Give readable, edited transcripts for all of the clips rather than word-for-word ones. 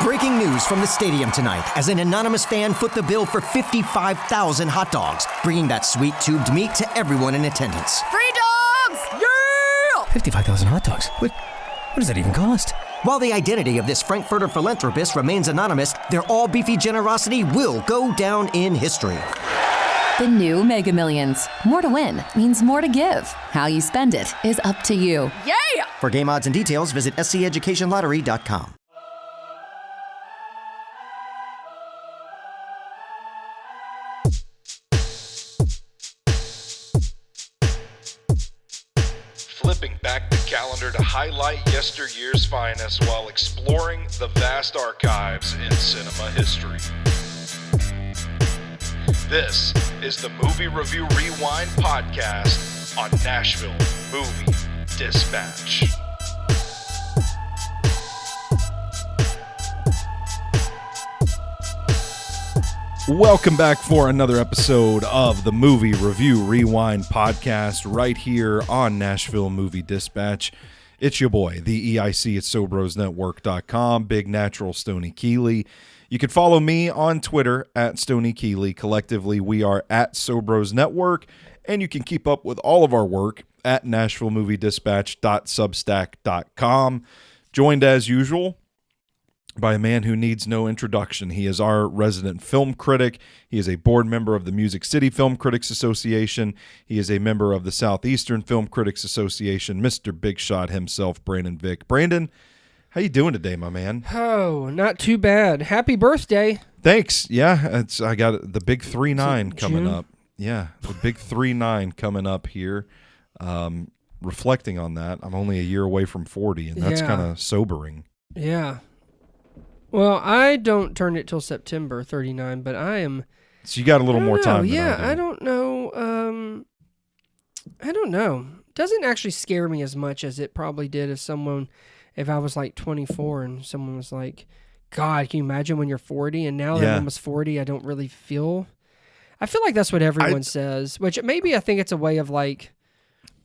Breaking news from the stadium tonight as an anonymous fan foot the bill for 55,000 hot dogs, bringing that sweet tubed meat to everyone in attendance. Free dogs! Yeah! 55,000 hot dogs? What does that even cost? While the identity of this Frankfurter philanthropist remains anonymous, their all-beefy generosity will go down in history. The new Mega Millions. More to win means more to give. How you spend it is up to you. Yeah! For game odds and details, visit sceducationlottery.com. Flipping back the calendar to highlight yesteryear's finest while exploring the vast archives in cinema history. This is the Movie Review Rewind podcast on Nashville Movie Dispatch. Welcome back for another episode of the Movie Review Rewind podcast right here on Nashville Movie Dispatch. It's your boy, the EIC at SoBrosNetwork.com, Big Natural Stoney Keeley. You can follow me on Twitter at Stoney Keeley. Collectively, we are at Sobros Network, and you can keep up with all of our work at NashvilleMovieDispatch.substack.com. Joined as usual by a man who needs no introduction. He is our resident film critic. He is a board member of the Music City Film Critics Association. He is a member of the Southeastern Film Critics Association. Mr. Big Shot himself, Brandon Vick. Brandon, how you doing today, my man? Oh, not too bad. Happy birthday. Thanks. Yeah, I got the big 3-9 coming June? up. Yeah, the big 3-9 coming up here. Reflecting on that, I'm only a year away from 40, and that's kind of sobering. Yeah. Well, I don't turn it till September 39, but I am... So you got a little more time than Yeah, I do. I don't know. I don't know. It doesn't actually scare me as much as it probably did if I was like 24 and someone was like, God, can you imagine when you're 40? And now that I'm almost 40, I don't really feel... I feel like that's what everyone says, which maybe I think it's a way of like...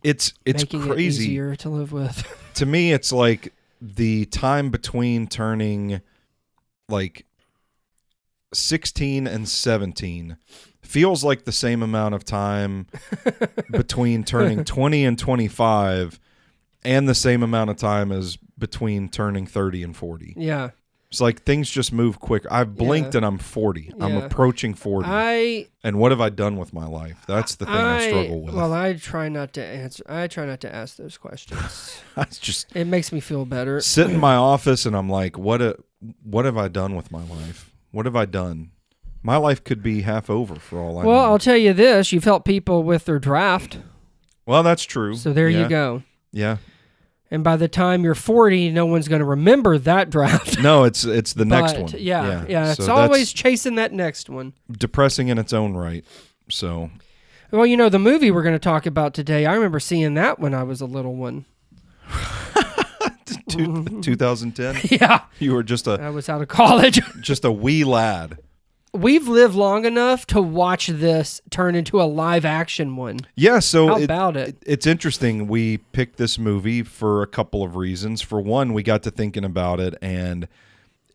It's making crazy. It easier to live with. To me, it's like the time between turning like 16 and 17 feels like the same amount of time between turning 20 and 25 and the same amount of time as between turning 30 and 40. Yeah. It's like things just move quick. I've blinked and I'm 40. I'm approaching 40. And what have I done with my life? That's the thing I struggle with. Well, I try not to answer. I try not to ask those questions. It makes me feel better. Sit in my office and I'm like, what have I done with my life? What have I done? My life could be half over for all I know. Well, I'll tell you this. You've helped people with their draft. Well, that's true. So there you go. Yeah. And by the time you're 40, no one's going to remember that draft. No, it's the next one. Yeah. It's So always chasing that next one. Depressing in its own right. So. Well, the movie we're going to talk about today, I remember seeing that when I was a little one. 2010? Yeah. You were I was out of college. just a wee lad. We've lived long enough to watch this turn into a live action one. Yeah, so how about it? It's interesting. We picked this movie for a couple of reasons. For one, we got to thinking about it, and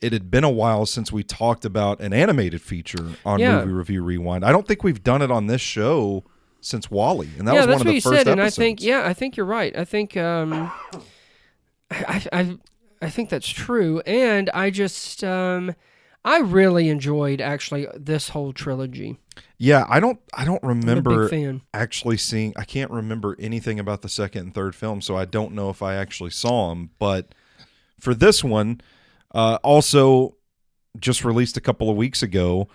it had been a while since we talked about an animated feature on Movie Review Rewind. I don't think we've done it on this show since WALL-E, and that was one of the first episodes. And I think you're right. I think I think that's true, and I just I really enjoyed actually this whole trilogy. Yeah, I don't remember I'm a big fan. actually seeing. I can't remember anything about the second and third film, so I don't know if I actually saw them. But for this one, also just released a couple of weeks ago,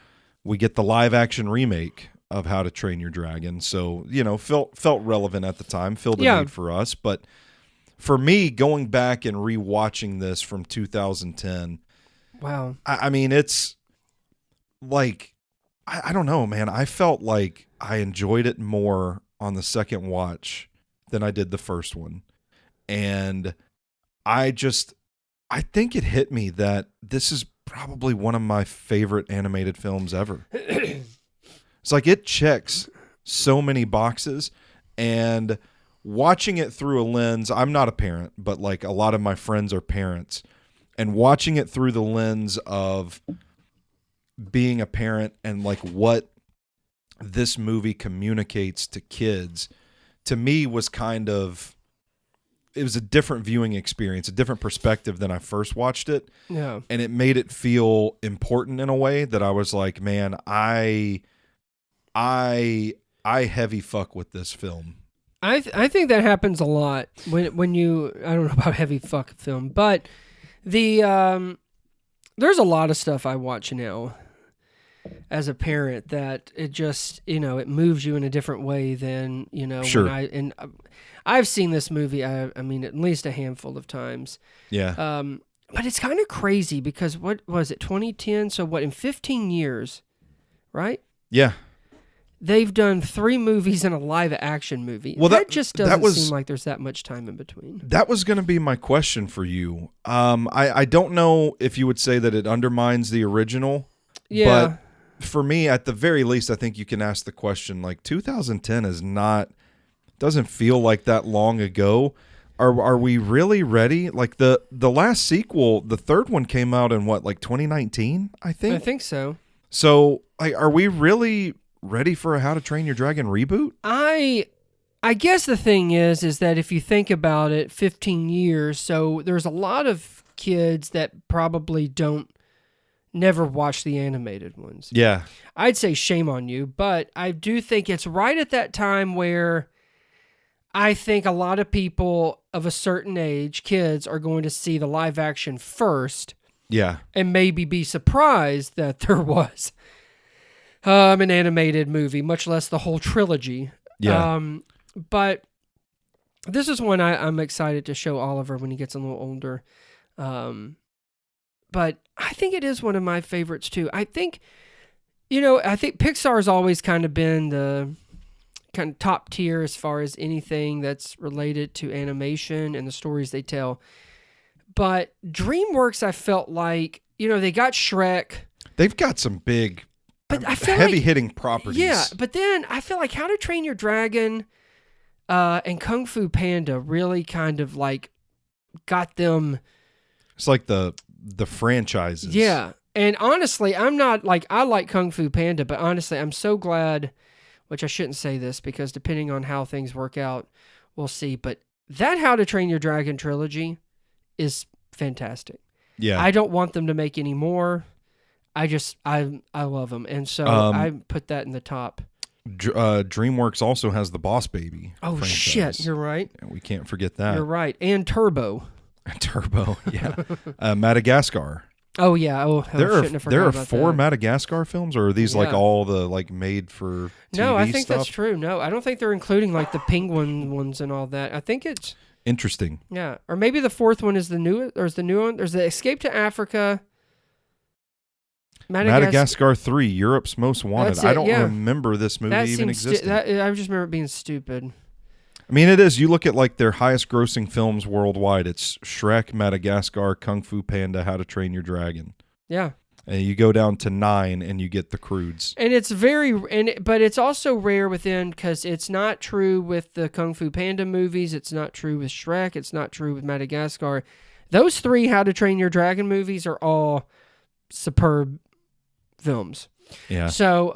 we get the live action remake of How to Train Your Dragon. So felt relevant at the time, filled a need for us. But for me, going back and rewatching this from 2010. Wow. I mean, it's like, I don't know, man. I felt like I enjoyed it more on the second watch than I did the first one. And I think it hit me that this is probably one of my favorite animated films ever. It's like it checks so many boxes, and watching it through a lens, I'm not a parent, but like a lot of my friends are parents. and watching it through the lens of being a parent and like what this movie communicates to kids, to me was kind of, it was a different viewing experience, a different perspective than I first watched it. Yeah. And it made it feel important in a way that I was like, man, I heavy fuck with this film. I think that happens a lot when you, I don't know about heavy fuck film, but there's a lot of stuff I watch now as a parent that it just, it moves you in a different way than, Sure. when I've seen this movie, I mean, at least a handful of times. Yeah. But it's kind of crazy because what was it, 2010? So what, in 15 years, right? Yeah. They've done 3 movies and a live action movie. Well, that just doesn't was, seem like there's that much time in between. That was going to be my question for you. I don't know if you would say that it undermines the original. Yeah. But for me, at the very least, I think you can ask the question, like 2010 is not, doesn't feel like that long ago. Are we really ready? Like the last sequel, the third one came out in what, like 2019, I think? I think so. So like, are we really ready for a How to Train Your Dragon reboot? I guess the thing is that if you think about it, 15 years, so there's a lot of kids that probably never watch the animated ones. Yeah. I'd say shame on you, but I do think it's right at that time where I think a lot of people of a certain age, kids, are going to see the live action first. Yeah. And maybe be surprised that there was an animated movie, much less the whole trilogy. Yeah. But this is one I'm excited to show Oliver when he gets a little older. But I think it is one of my favorites too. I think Pixar's always kind of been the kind of top tier as far as anything that's related to animation and the stories they tell. But Dreamworks, I felt like, they got Shrek. They've got some big, but I feel heavy-hitting properties. Yeah, but then I feel like How to Train Your Dragon and Kung Fu Panda really kind of like got them. It's like the franchises. Yeah. And honestly, I'm not like, I like Kung Fu Panda, but honestly, I'm so glad, which I shouldn't say this because depending on how things work out, we'll see. But that How to Train Your Dragon trilogy is fantastic. Yeah. I don't want them to make any more. I love them. And so I put that in the top. DreamWorks also has the Boss Baby. Oh, franchise. shit. You're right. We can't forget that. You're right. And Turbo. Turbo, yeah. Madagascar. Oh, yeah. Oh, there are 4 Madagascar films, or are these like all the like made for TV No, I think stuff? that's true. No, I don't think they're including like the penguin ones and all that. I think it's interesting. Yeah, or maybe the 4th one is the new one. There's the Escape to Africa. Madagascar 3, Europe's Most Wanted. I don't remember this movie even existing. I just remember it being stupid. I mean, it is. You look at like their highest grossing films worldwide. It's Shrek, Madagascar, Kung Fu Panda, How to Train Your Dragon. Yeah. And you go down to 9 and you get the Croods. And it's but it's also rare within, because it's not true with the Kung Fu Panda movies. It's not true with Shrek. It's not true with Madagascar. Those 3 How to Train Your Dragon movies are all superb films. Yeah. So,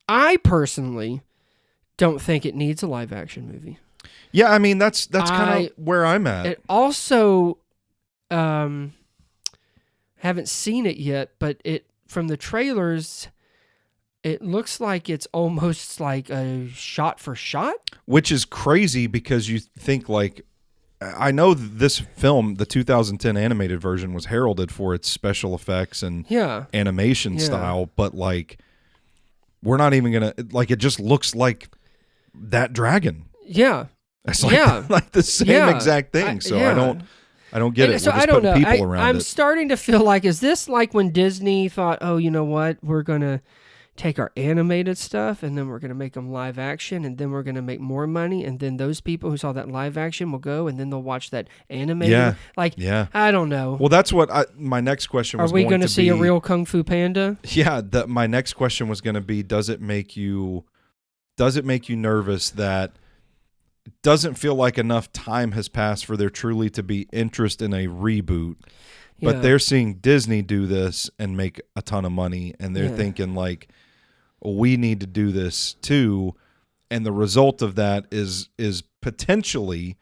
I personally don't think it needs a live action movie. Yeah, I mean that's kind of where I'm at. It also haven't seen it yet, but from the trailers it looks like it's almost like a shot for shot, which is crazy because you think like, I know this film, the 2010 animated version, was heralded for its special effects and animation style, but like we're not even gonna like, it just looks like that dragon. Yeah. It's like, like the same exact thing. So I don't get it. So we're just I don't know. people around I'm it. starting to feel like, is this like when Disney thought, oh, you know what? We're going to take our animated stuff and then we're going to make them live action and then we're going to make more money. And then those people who saw that live action will go and then they'll watch that animated. Yeah. Like, I don't know. Well, that's what my next question was. Are we going to see a real Kung Fu Panda? Yeah. My next question was going to be, does it make you nervous that doesn't feel like enough time has passed for there truly to be interest in a reboot. But Yeah. they're seeing Disney do this and make a ton of money, and they're Yeah. thinking like, we need to do this too. And the result of that is potentially,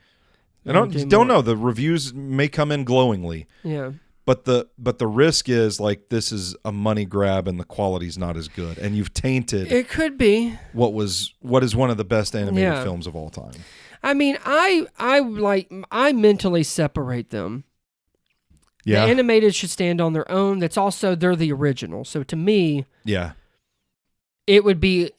I don't know. The reviews may come in glowingly, Yeah. but the risk is like this is a money grab and the quality's not as good, and you've tainted It could be. what is one of the best animated Yeah. films of all time. I mean, I mentally separate them. Yeah, The animated should stand on their own. They're the original. So to me, yeah, it would be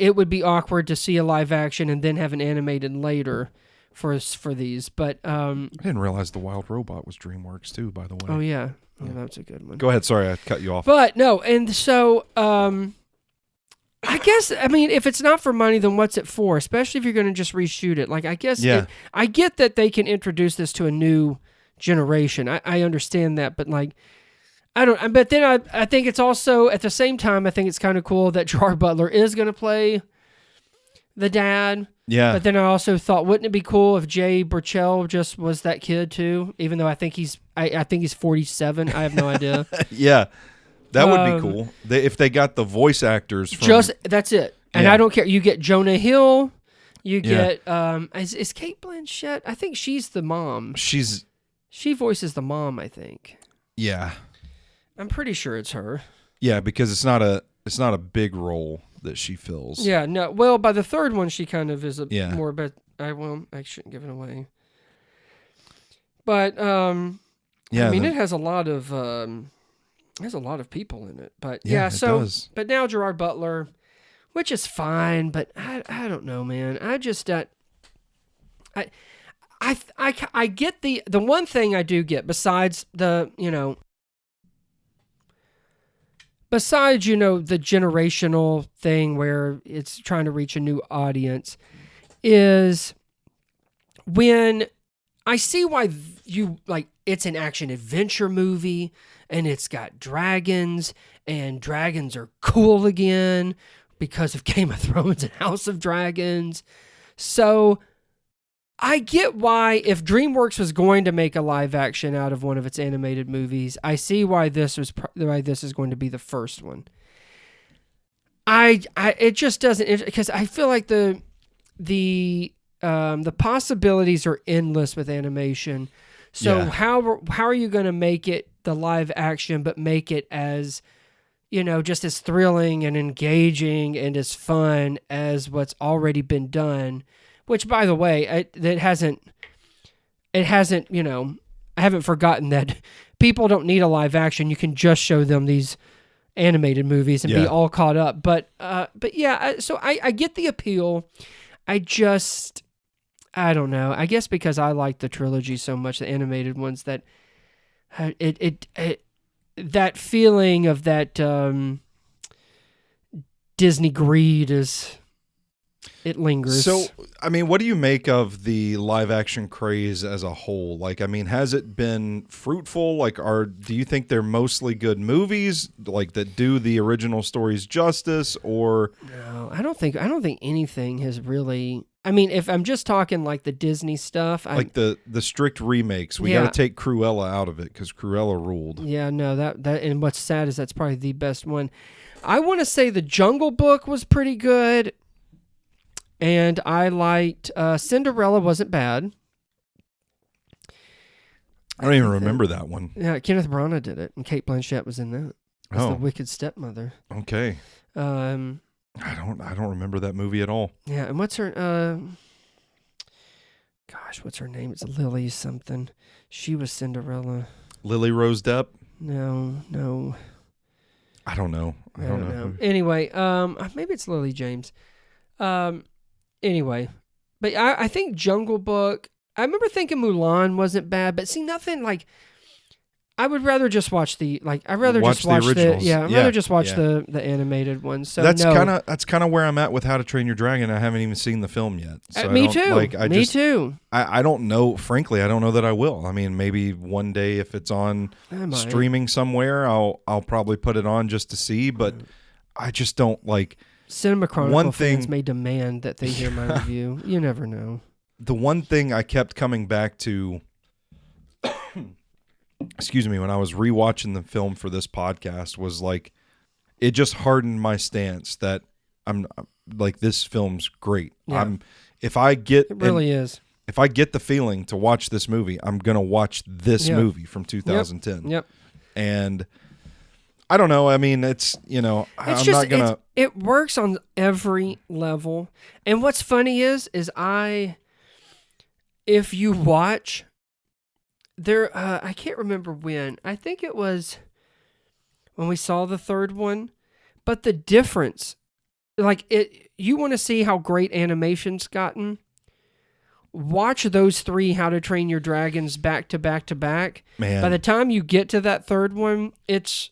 awkward to see a live action and then have an animated later for these. But I didn't realize the Wild Robot was DreamWorks too. By the way. oh yeah, that's a good one. Go ahead. Sorry, I cut you off. But no, and so I guess if it's not for money, then what's it for? Especially if you're going to just reshoot it. Like I guess I get that they can introduce this to a new generation. I understand that, but like I don't. But then I think it's also at the same time I think it's kind of cool that Gerard Butler is going to play the dad. Yeah. But then I also thought, wouldn't it be cool if Jay Burchell just was that kid too? Even though I think he's 47. I have no idea. Yeah. That would be cool. If they got the voice actors from... That's it. And Yeah. I don't care. You get Jonah Hill. You get is Kate Blanchett? I think she's the mom. She voices the mom, I think. Yeah. I'm pretty sure it's her. Yeah, because it's not a big role that she fills. Yeah, no. Well, by the third one she kind of is more but I shouldn't give it away. But it has a lot of people in it. But Yeah, it does. But now Gerard Butler, which is fine, but I don't know, man. I just I get the one thing I do get besides the generational thing where it's trying to reach a new audience is when I see why it's an action adventure movie and it's got dragons and dragons are cool again because of Game of Thrones and House of Dragons. So I get why if DreamWorks was going to make a live action out of one of its animated movies, I see why this is going to be the first one. It just doesn't, because I feel like the possibilities are endless with animation. So how are you going to make it the live action, but make it as just as thrilling and engaging and as fun as what's already been done? Which, by the way, I haven't forgotten that people don't need a live action. You can just show them these animated movies and be all caught up. But yeah, so I get the appeal. I don't know. I guess because I like the trilogy so much, the animated ones, that that feeling of that Disney greed it lingers. So, what do you make of the live action craze as a whole? Like, has it been fruitful? Like, do you think they're mostly good movies, like that do the original stories justice, or? No, I don't think anything has really. If I'm just talking like the Disney stuff, like the strict remakes, we got to take Cruella out of it because Cruella ruled. Yeah, no, that and what's sad is that's probably the best one. I want to say the Jungle Book was pretty good. And I liked Cinderella wasn't bad. I don't even remember that one. Yeah, Kenneth Branagh did it, and Kate Blanchett was in that as the wicked stepmother. Okay. I don't remember that movie at all. Yeah, and what's her? What's her name? It's Lily something. She was Cinderella. Lily Rose Depp? No. I don't know. I don't know. Anyway, maybe it's Lily James. Anyway, but I think Jungle Book, I remember thinking Mulan wasn't bad, but see, nothing like, I would rather just watch the animated ones. So that's kind of where I'm at with How to Train Your Dragon. I haven't even seen the film yet. So me too. I don't know. Frankly, I don't know that I will. Maybe one day if it's on streaming somewhere, I'll probably put it on just to see. But I just don't like. Cinema Chronicle fans may demand that they hear my review. You never know. the one thing I kept coming back to, excuse me, when I was rewatching the film for this podcast was like, it just hardened my stance that I'm like, this film's great. Yeah. If I get It really is. If I get the feeling to watch this movie, I'm going to watch this movie from 2010. Yep. And I don't know. I mean, it's, I'm not going to. It works on every level. And what's funny is if you watch there, I can't remember when. I think it was when we saw the third one. But the difference, you want to see how great animation's gotten? Watch those 3 How to Train Your Dragons back to back to back. Man. By the time you get to that third one, it's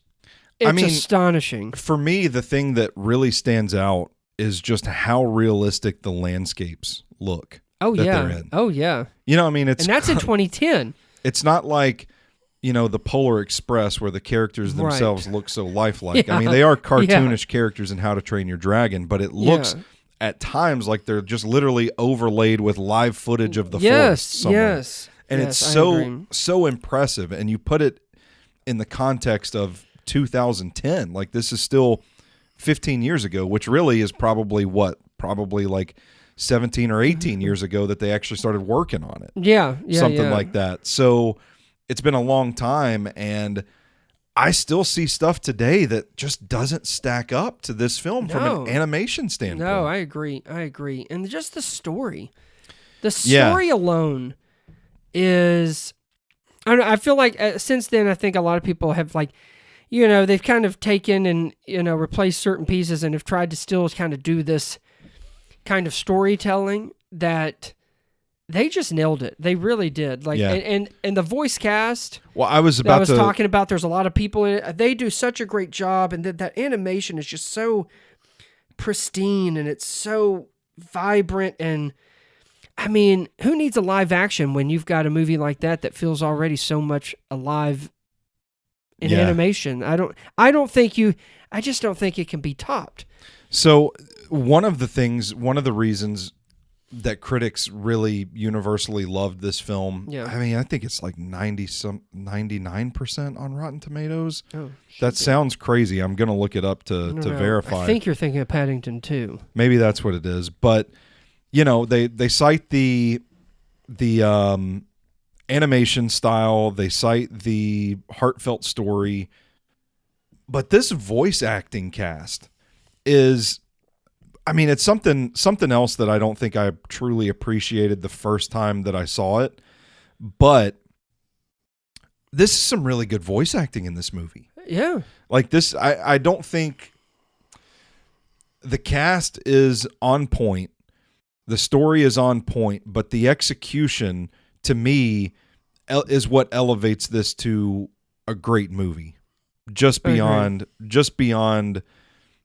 astonishing. For me, the thing that really stands out is just how realistic the landscapes look. Oh, that yeah. They're in. Oh, yeah. I mean, and that's in 2010. It's not like, the Polar Express where the characters themselves look so lifelike. Yeah. I mean, they are cartoonish characters in How to Train Your Dragon, but it looks Yeah. at times like they're just literally overlaid with live footage of the forest somewhere. Yes. And Yes, it's I agree. so impressive. And you put it in the context of 2010. Like, this is still 15 years ago, which really is probably like 17 or 18 years ago that they actually started working on it. Yeah. Something like that. So it's been a long time, and I still see stuff today that just doesn't stack up to this film from an animation standpoint. No, I agree. And just the story. The story alone is, I don't know, I feel like since then, I think a lot of people have they've kind of taken and, replaced certain pieces and have tried to still kind of do this kind of storytelling that they just nailed it. They really did. And the voice cast. Well, I was talking about. There's a lot of people in it. They do such a great job, and that animation is just so pristine and it's so vibrant. And I mean, who needs a live action when you've got a movie like that feels already so much alive in animation? I just don't think it can be topped. So one of the reasons that critics really universally loved this film. Yeah. I mean, I think it's like 99% on Rotten Tomatoes. Oh, that sounds crazy. I'm going to look it up to verify. I think you're thinking of Paddington 2. Maybe that's what it is. But, they cite the animation style. They cite the heartfelt story. But this voice acting cast is... I mean, it's something else that I don't think I truly appreciated the first time that I saw it. But this is some really good voice acting in this movie. Yeah. Like this, I don't think the cast is on point. The story is on point, but the execution, to me, is what elevates this to a great movie. Just beyond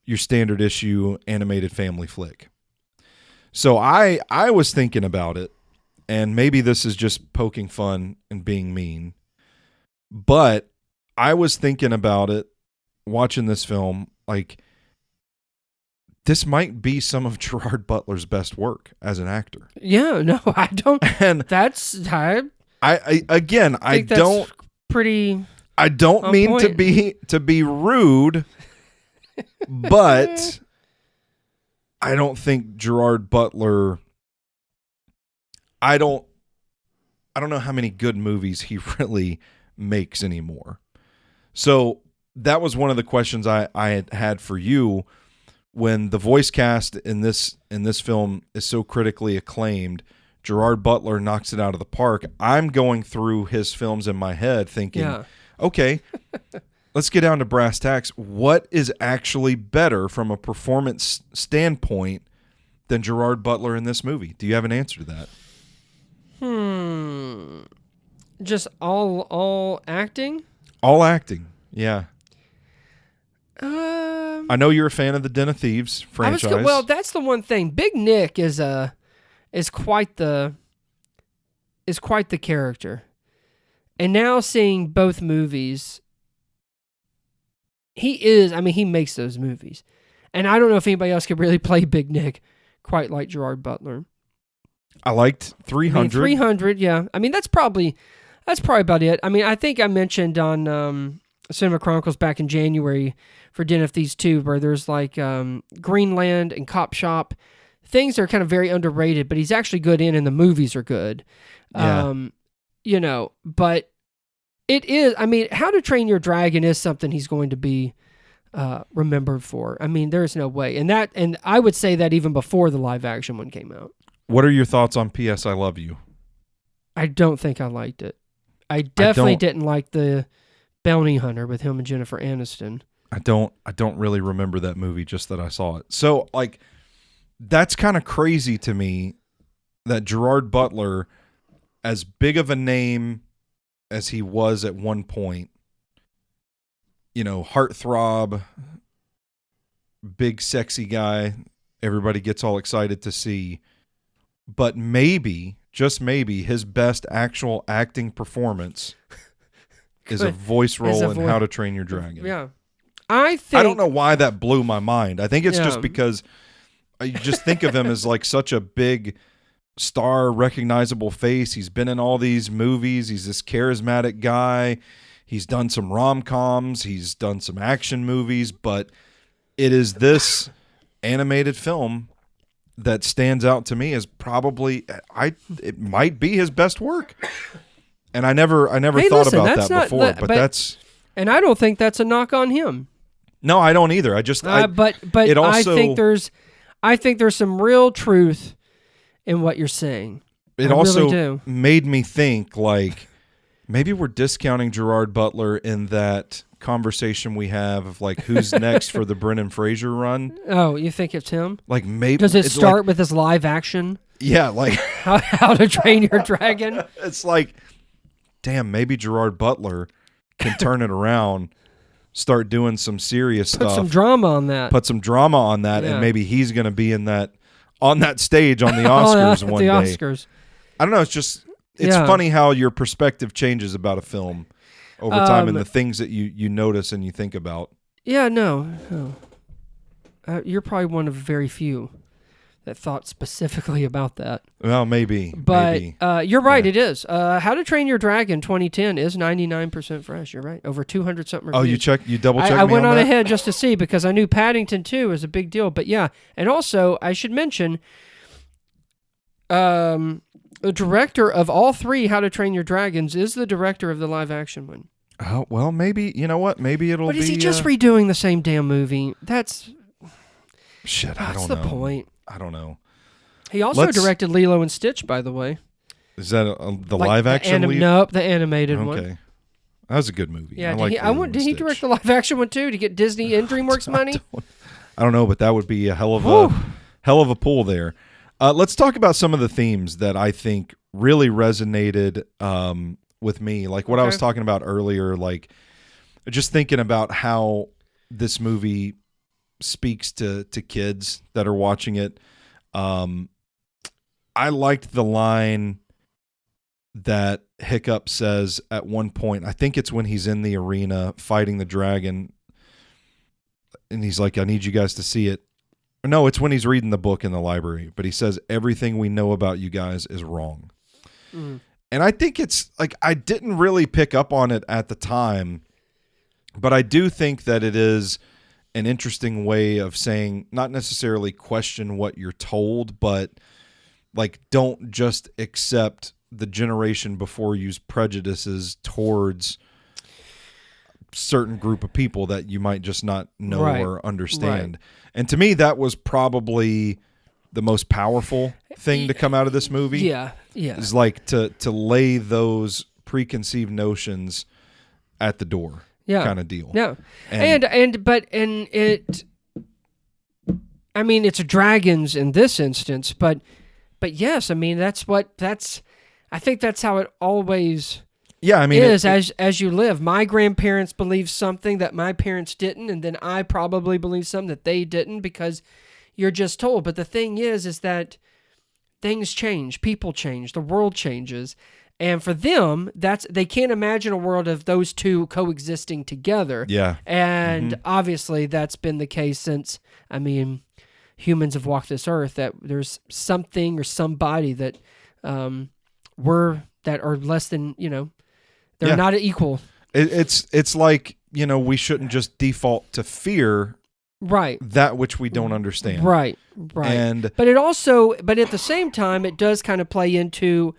your standard issue animated family flick. So I was thinking about it, and maybe this is just poking fun and being mean, but I was thinking about it watching this film, like, this might be some of Gerard Butler's best work as an actor. Yeah, no, I don't. And that's I don't pretty. I don't mean to be rude. But I don't think Gerard Butler, I don't know how many good movies he really makes anymore. So that was one of the questions I had for you when the voice cast in this film is so critically acclaimed. Gerard Butler knocks it out of the park. I'm going through his films in my head thinking, okay, let's get down to brass tacks. What is actually better from a performance standpoint than Gerard Butler in this movie? Do you have an answer to that? Just all acting? All acting, yeah. I know you're a fan of the Den of Thieves franchise. Well, that's the one thing. Big Nick is quite the character. And now seeing both movies, he makes those movies. And I don't know if anybody else could really play Big Nick quite like Gerard Butler. I liked 300. 300, yeah. I mean, that's probably about it. I mean, I think I mentioned on Cinema Chronicles back in January for Den of Thieves 2, where there's like Greenland and Cop Shop. Things are kind of very underrated, but he's actually good in, and the movies are good. Yeah. You know, but it is, I mean, How to Train Your Dragon is something he's going to be remembered for. I mean, there's no way. And I would say that even before the live action one came out. What are your thoughts on P.S. I Love You? I don't think I liked it. I definitely didn't like the Bounty Hunter with him and Jennifer Aniston. I don't really remember that movie, just that I saw it. So, like, that's kind of crazy to me that Gerard Butler, as big of a name as he was at one point, you know, heartthrob, big sexy guy, everybody gets all excited to see, but maybe, just maybe, his best actual acting performance is a voice role in How to Train Your Dragon. Yeah. I don't know why that blew my mind. I think it's just because you just think of him as like such a big star, recognizable face. He's been in all these movies. He's this charismatic guy. He's done some rom-coms. He's done some action movies, but it is this animated film that stands out to me as probably it might be his best work. And I never thought about that before, but that's, and I don't think that's a knock on him. No, I don't either. I just but it also, I think there's some real truth in what you're saying. It also made me think, like, maybe we're discounting Gerard Butler in that conversation we have of, like, who's next for the Brendan Fraser run. Oh, you think it's him? Like, maybe does it start with his live action? Yeah, like How to Train Your Dragon. It's like, damn, maybe Gerard Butler can turn it around, start doing some serious stuff. Put some drama on that. And maybe he's going to be in that on that stage on the Oscars one day. Oscars. I don't know. It's funny how your perspective changes about a film over time and the things that you notice and you think about. Yeah, no. You're probably one of very few that thought specifically about that. Well, maybe. But you're right, it is. How to Train Your Dragon 2010 is 99% fresh. You're right. Over 200 something reviews. Oh, you double checked me I went on that? ahead just to see because I knew Paddington 2 is a big deal. But yeah, and also I should mention the director of all three How to Train Your Dragons is the director of the live action one. Oh, well, maybe, you know what? Maybe it'll be... But is he just redoing the same damn movie? That's I don't know. That's the point. I don't know. He also directed Lilo and Stitch, by the way. Is that the live action? Nope, the animated one. Okay, that was a good movie. Yeah, did he direct the live action one too to get Disney and DreamWorks money? I don't know, but that would be a hell of a pull there. Let's talk about some of the themes that I think really resonated with me, like what I was talking about earlier, like just thinking about how this movie speaks to kids that are watching it. I liked the line that Hiccup says at one point. I think it's when he's in the arena fighting the dragon, and he's like, I need you guys to see it. No, it's when he's reading the book in the library, but he says, everything we know about you guys is wrong. Mm. And I think it's like, I didn't really pick up on it at the time, but I do think that it is an interesting way of saying, not necessarily question what you're told, but like, don't just accept the generation before you's prejudices towards certain group of people that you might just not know or understand. Right. And to me, that was probably the most powerful thing to come out of this movie. Yeah. Is like to lay those preconceived notions at the door. Yeah. Kind of deal. Yeah. And it, I mean, it's dragons in this instance, but yes, I mean, I think that's how it always is as you live. My grandparents believed something that my parents didn't, and then I probably believe something that they didn't because you're just told. But the thing is that things change, people change, the world changes. And for them, they can't imagine a world of those two coexisting together. Yeah. And obviously that's been the case since, I mean, humans have walked this earth, that there's something or somebody that that are less than, they're not equal. It's like, we shouldn't just default to fear Right. that which we don't understand. Right. But at the same time, it does kind of play into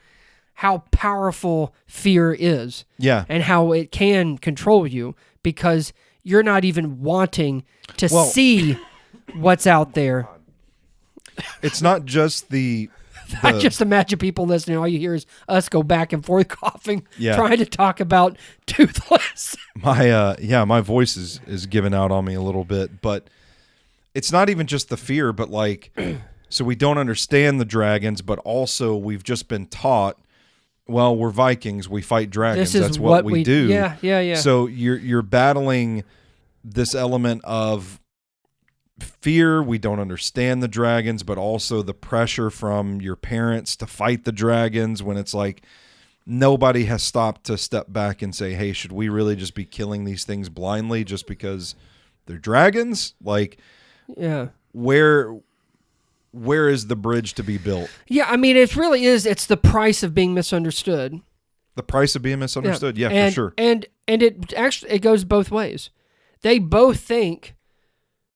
how powerful fear is. Yeah. And how it can control you, because you're not even wanting to see what's out there. It's not just the I just imagine people listening, all you hear is us go back and forth coughing, Yeah. trying to talk about Toothless. my voice is giving out on me a little bit, but it's not even just the fear, but like, so we don't understand the dragons, but also we've just been taught, well, we're Vikings, we fight dragons. This is That's what we do. Yeah. So you're battling this element of fear. We don't understand the dragons, but also the pressure from your parents to fight the dragons, when it's like nobody has stopped to step back and say, hey, should we really just be killing these things blindly just because they're dragons? Like, Yeah. where is the bridge to be built? Yeah, I mean, it really is. It's the price of being misunderstood. The price of being misunderstood? Yeah, and, for sure. And it goes both ways. They both think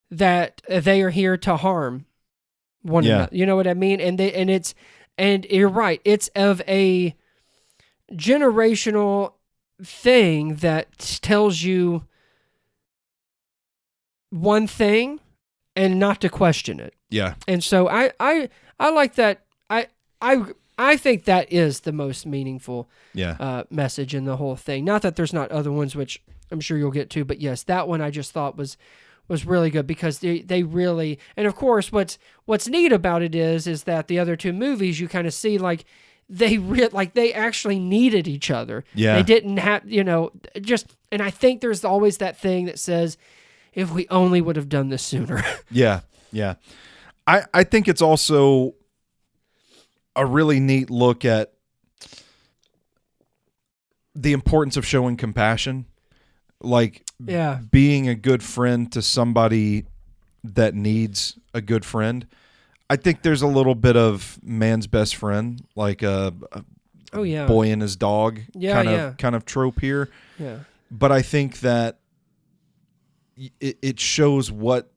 that they are here to harm one another. You know what I mean? And you're right. It's of a generational thing that tells you one thing and not to question it. Yeah. And so I like that. I think that is the most meaningful message in the whole thing. Not that there's not other ones, which I'm sure you'll get to, but yes, that one I just thought was really good, because they really, and of course what's neat about it is that the other two movies you kind of see like they actually needed each other. Yeah. They didn't have, and I think there's always that thing that says, if we only would have done this sooner. Yeah. I think it's also a really neat look at the importance of showing compassion. Like being a good friend to somebody that needs a good friend. I think there's a little bit of man's best friend, like a boy and his dog kind of trope here. Yeah. But I think that it shows what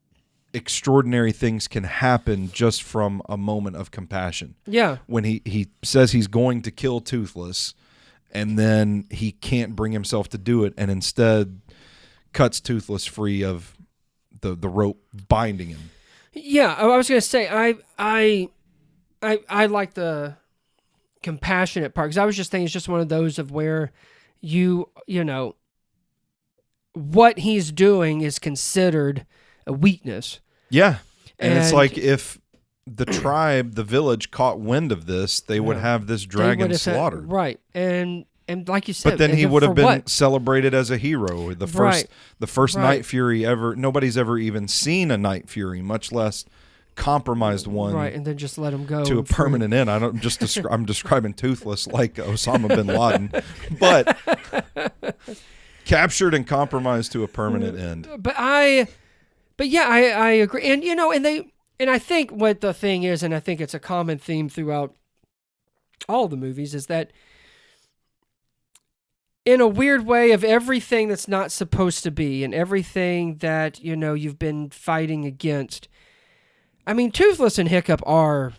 extraordinary things can happen just from a moment of compassion. Yeah. When he says he's going to kill Toothless, and then he can't bring himself to do it, and instead cuts Toothless free of the rope binding him. Yeah, I was gonna say I like the compassionate part, because I was just thinking it's just one of those of where what he's doing is considered a weakness. Yeah, and it's like if the tribe, the village, caught wind of this, they would have this dragon slaughtered. Right, and like you said, but then he would have been what? celebrated as a hero. The first Night Fury ever. Nobody's ever even seen a Night Fury, much less compromised one. Right, and then just let him go to a permanent end. I'm describing Toothless like Osama bin Laden, but captured and compromised to a permanent end. But I agree, and I think what the thing is, and I think it's a common theme throughout all the movies, is that in a weird way, of everything that's not supposed to be and everything that you've been fighting against, I mean, Toothless and Hiccup are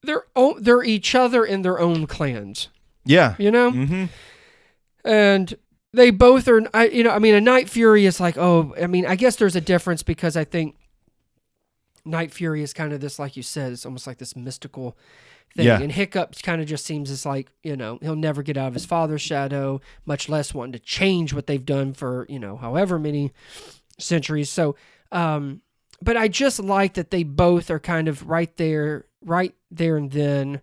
they're each other in their own clans. Yeah, Mm-hmm. And they both are. A Night Fury is like, I guess there's a difference, because I think Night Fury is kind of this, like you said, it's almost like this mystical thing. Yeah. And Hiccup kind of just seems as like, he'll never get out of his father's shadow, much less wanting to change what they've done for, however many centuries. So, but I just like that they both are kind of right there and then.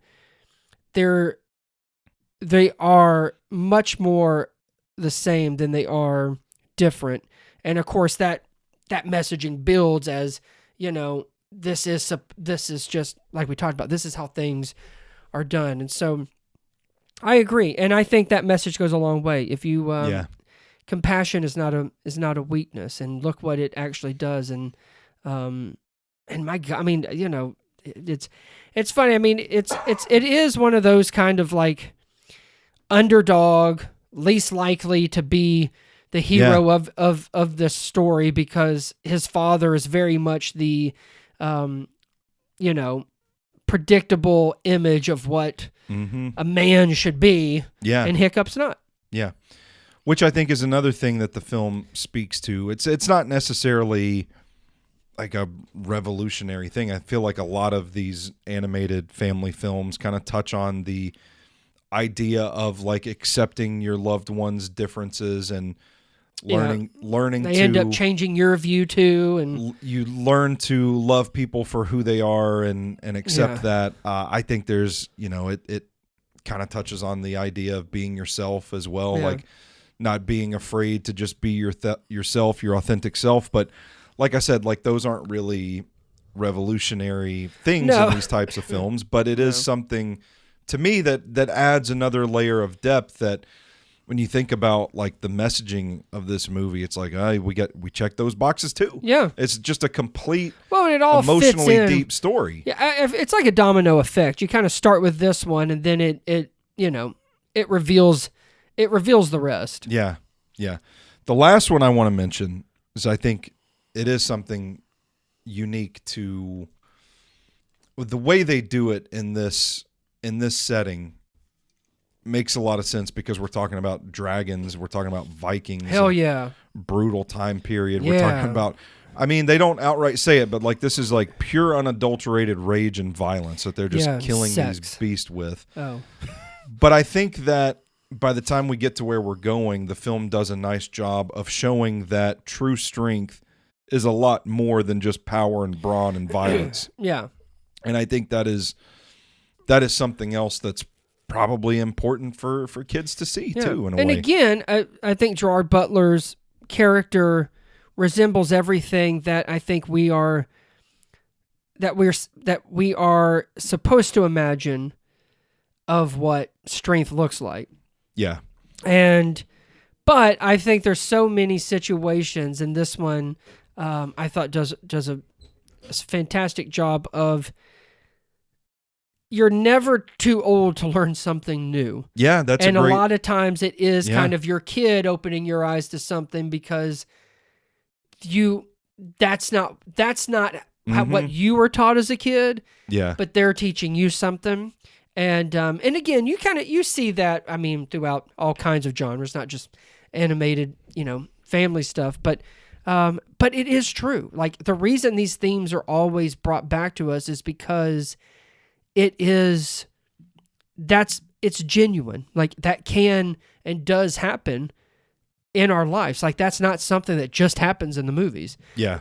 They are much more the same than they are different. And of course that messaging builds as, this is just like we talked about, this is how things are done. And so I agree. And I think that message goes a long way. If you, compassion is not a weakness, and look what it actually does. And, And my God, I mean, you know, it's funny. I mean, it is one of those kind of like underdog, least likely to be the hero of this story, because his father is very much the, you know, predictable image of what a man should be. Yeah. And Hiccup's not. Yeah. Which I think is another thing that the film speaks to. It's not necessarily like a revolutionary thing. I feel like a lot of these animated family films kind of touch on the idea of like accepting your loved one's differences and learning they to end up changing your view too, and you learn to love people for who they are and accept that. I think there's, you know, it kind of touches on the idea of being yourself as well, like not being afraid to just be yourself, your authentic self. But like I said, like those aren't really revolutionary things in these types of films, but it is something to me that adds another layer of depth. That when you think about like the messaging of this movie, it's like, we check those boxes too. Yeah, it's just a complete, and it all emotionally fits in. deep story. Yeah, it's like a domino effect. You kind of start with this one, and then it you know, it reveals the rest. Yeah, yeah. The last one I want to mention is, I think it is something unique to the way they do it in this setting. Makes a lot of sense because we're talking about dragons, we're talking about Vikings. Hell yeah. Brutal time period. We're talking about, I mean, they don't outright say it, but like this is like pure unadulterated rage and violence that they're just killing these beasts with. Oh. But I think that by the time we get to where we're going, the film does a nice job of showing that true strength is a lot more than just power and brawn and violence. Yeah. And I think that is something else that's probably important for kids to see too, in a way. And again, I think Gerard Butler's character resembles everything that I think we are supposed to imagine of what strength looks like. Yeah. But I think there's so many situations, and this one I thought does a fantastic job of, you're never too old to learn something new. Yeah, that's a lot of times it is kind of your kid opening your eyes to something, because that's not what you were taught as a kid. Yeah. But they're teaching you something. And again, you see that, I mean, throughout all kinds of genres, not just animated, you know, family stuff, but it is true. Like, the reason these themes are always brought back to us is because it's genuine. Like, that can and does happen in our lives. Like, that's not something that just happens in the movies. Yeah.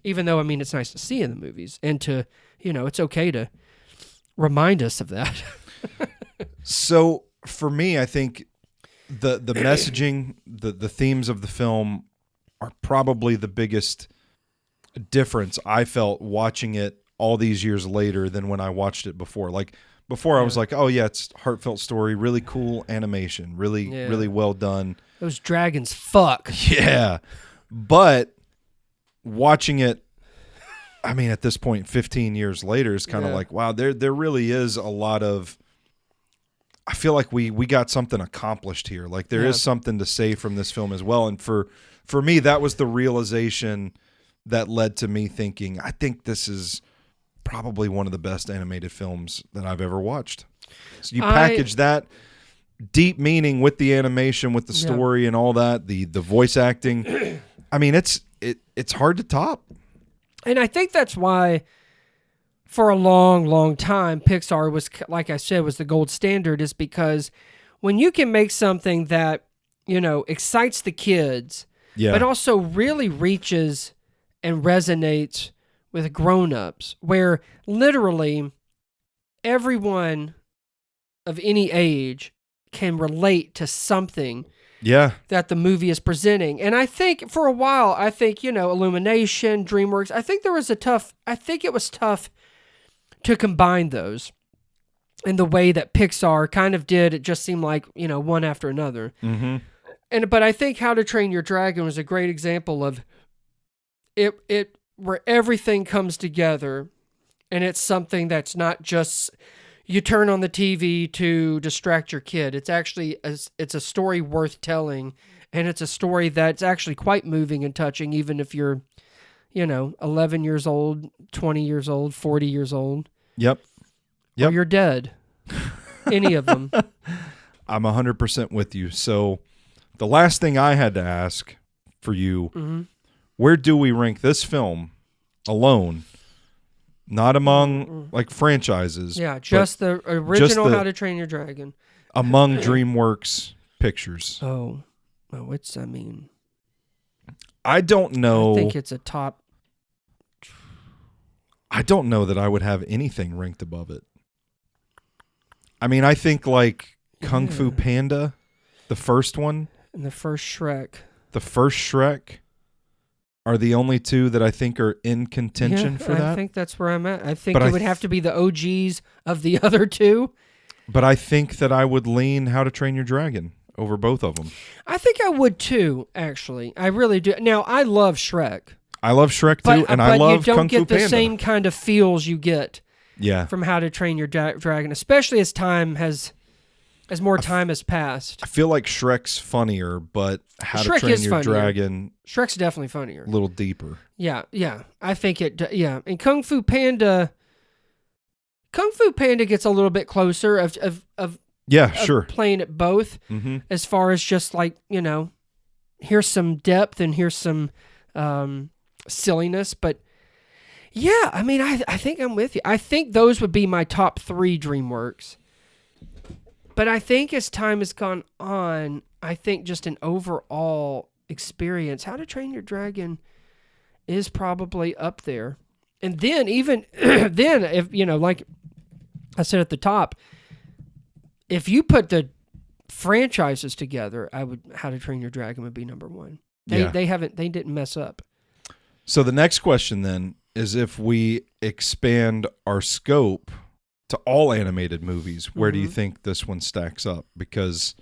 Even though, I mean, it's nice to see in the movies, and to, you know, it's okay to remind us of that. So for me, I think the messaging, the themes of the film are probably the biggest difference I felt watching it all these years later than when I watched it before. Like, before I was like, oh yeah, it's heartfelt story, really cool animation, really well done. Those dragons fuck. Yeah. But watching it, I mean, at this point, 15 years later, is kind of like, wow, there really is a lot of, I feel like we got something accomplished here. Like, there is something to say from this film as well. And for me, that was the realization that led to me thinking, I think this is probably one of the best animated films that I've ever watched. So you package that deep meaning with the animation, with the story and all that, the voice acting. I mean, it's hard to top. And I think that's why, for a long, long time, Pixar was, like I said, was the gold standard, is because when you can make something that, you know, excites the kids, but also really reaches and resonates with grown-ups, where literally everyone of any age can relate to something that the movie is presenting. And I think for a while, you know, Illumination, Dreamworks, I think it was tough to combine those in the way that Pixar kind of did. It just seemed like, you know, one after another. Mm-hmm. But I think How to Train Your Dragon was a great example of it where everything comes together, and it's something that's not just you turn on the TV to distract your kid. It's actually it's a story worth telling, and it's a story that's actually quite moving and touching, even if you're, 11 years old, 20 years old, 40 years old. Yep. Or you're dead. Any of them. I'm 100% with you. So the last thing I had to ask for you, where do we rank this film alone? Not among like franchises. Yeah, just the original How to Train Your Dragon. Among DreamWorks pictures. I don't know. I think it's a top. I don't know that I would have anything ranked above it. I mean, I think like Kung Fu Panda, the first one. And the first Shrek. Are the only two that I think are in contention for that. I think that's where I'm at. I think it would have to be the OGs of the other two. But I think that I would lean How to Train Your Dragon over both of them. I think I would too, actually. I really do. Now, I love Shrek. I love Shrek too, and I love Kung Fu Panda. But you don't get the same kind of feels you get from How to Train Your Dragon, especially as more time has passed. I feel like Shrek's funnier, but How to Train Your Dragon... Shrek's definitely funnier. A little deeper. Yeah. I think and Kung Fu Panda gets a little bit closer of playing it both, as far as just like, here's some depth and here's some silliness. But yeah, I mean, I think I'm with you. I think those would be my top 3 DreamWorks. But I think as time has gone on, I think just an overall experience, How to Train Your Dragon is probably up there. And then even then, if like I said at the top, if you put the franchises together, How to Train Your Dragon would be number 1. They didn't mess up. So the next question then is, if we expand our scope to all animated movies, where do you think this one stacks up? Because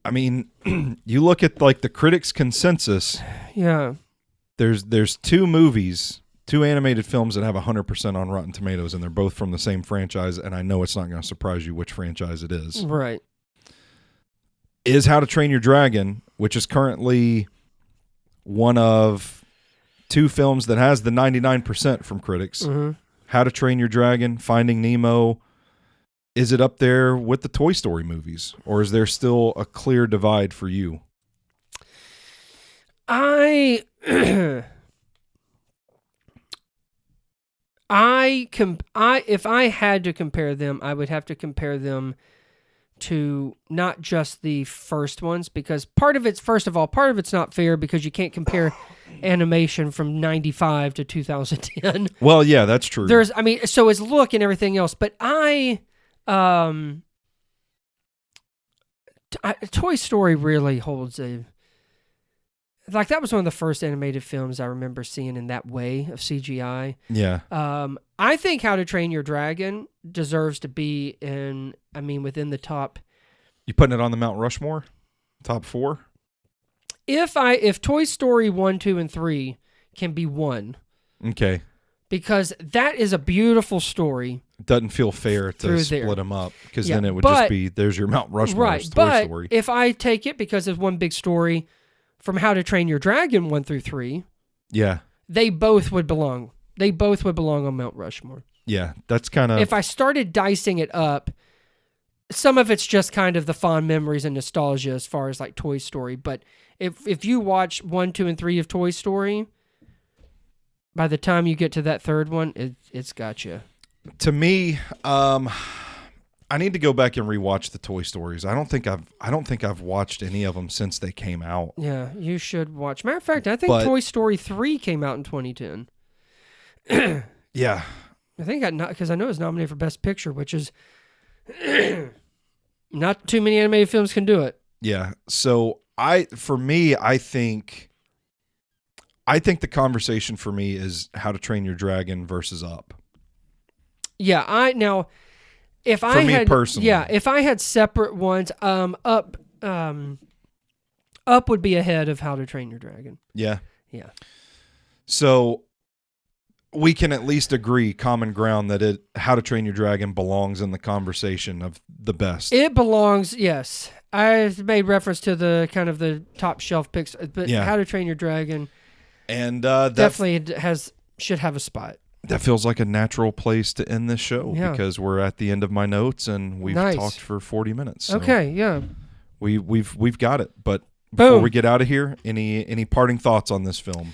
I mean, you look at like the critics' consensus. Yeah. There's 2 movies, 2 animated films that have 100% on Rotten Tomatoes, and they're both from the same franchise, and I know it's not going to surprise you which franchise it is. Right. Is How to Train Your Dragon, which is currently one of 2 films that has the 99% from critics. How to Train Your Dragon, Finding Nemo, is it up there with the Toy Story movies, or is there still a clear divide for you? If I had to compare them, I would have to compare them to not just the first ones, because part of it's not fair, because you can't compare animation from 95 to 2010. Well, yeah, that's true. So is look and everything else, but Toy Story really holds that was one of the first animated films I remember seeing in that way of CGI. Yeah. I think How to Train Your Dragon deserves to be within the top. You putting it on the Mount Rushmore? Top 4? If Toy Story 1, 2, and 3 can be 1. Okay. Because that is a beautiful story. It doesn't feel fair to split them up, because then it would just be, there's your Mount Rushmore. Right, Toy Story. If I take it because it's one big story from How to Train Your Dragon 1 through 3, yeah, they both would belong. They both would belong on Mount Rushmore. Yeah, that's kind of... If I started dicing it up, some of it's just kind of the fond memories and nostalgia as far as like Toy Story. But if you watch 1, 2, and 3 of Toy Story, by the time you get to that third one, it's got you. To me, I need to go back and rewatch the Toy Stories. I don't think I've watched any of them since they came out. Yeah, you should watch. Matter of fact, I think Toy Story 3 came out in 2010. Yeah. I think because I know it's nominated for Best Picture, which is not too many animated films can do it. Yeah. So I think the conversation for me is How to Train Your Dragon versus Up. Yeah, if I had separate ones, Up would be ahead of How to Train Your Dragon. Yeah. Yeah. So we can at least agree, common ground, that How to Train Your Dragon belongs in the conversation of the best. It belongs, yes. I've made reference to the kind of the top shelf picks, but Yeah. How to Train Your Dragon And definitely should have a spot. that feels like a natural place to end this show because we're at the end of my notes and we've Nice. talked for 40 minutes. So Okay, yeah. we've got it. But before Boom. we get out of here, any parting thoughts on this film?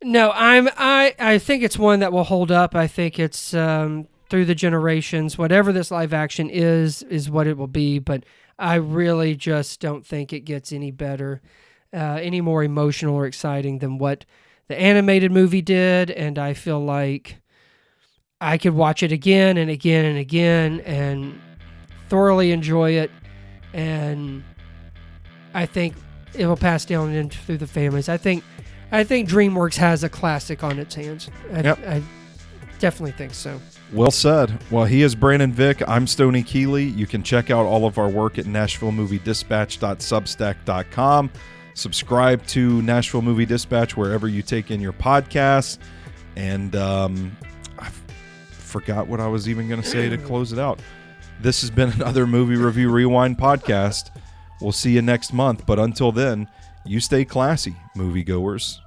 No, I think it's one that will hold up. I think it's through the generations. Whatever this live action is what it will be. But I really just don't think it gets any better, any more emotional or exciting than what the animated movie did. And I feel like I could watch it again and again and again and thoroughly enjoy it. And I think it will pass down through the families. I think Dreamworks has a classic on its hands. I definitely think so. Well said. Well, he is Brandon Vick. I'm Stoney Keeley. You can check out all of our work at NashvilleMovieDispatch.substack.com. Subscribe to Nashville Movie Dispatch wherever you take in your podcasts. And I forgot what I was even going to say to close it out. This has been another Movie Review Rewind podcast. We'll see you next month. But until then, you stay classy, moviegoers.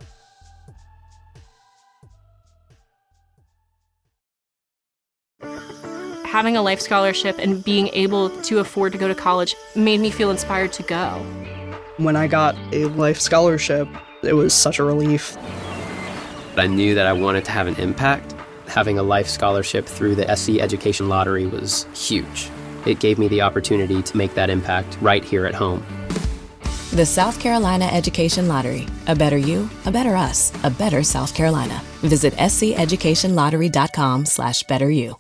Having a life scholarship and being able to afford to go to college made me feel inspired to go. When I got a life scholarship, it was such a relief. I knew that I wanted to have an impact. Having a life scholarship through the SC Education Lottery was huge. It gave me the opportunity to make that impact right here at home. The South Carolina Education Lottery. A better you, a better us, a better South Carolina. Visit sceducationlottery.com/betteryou.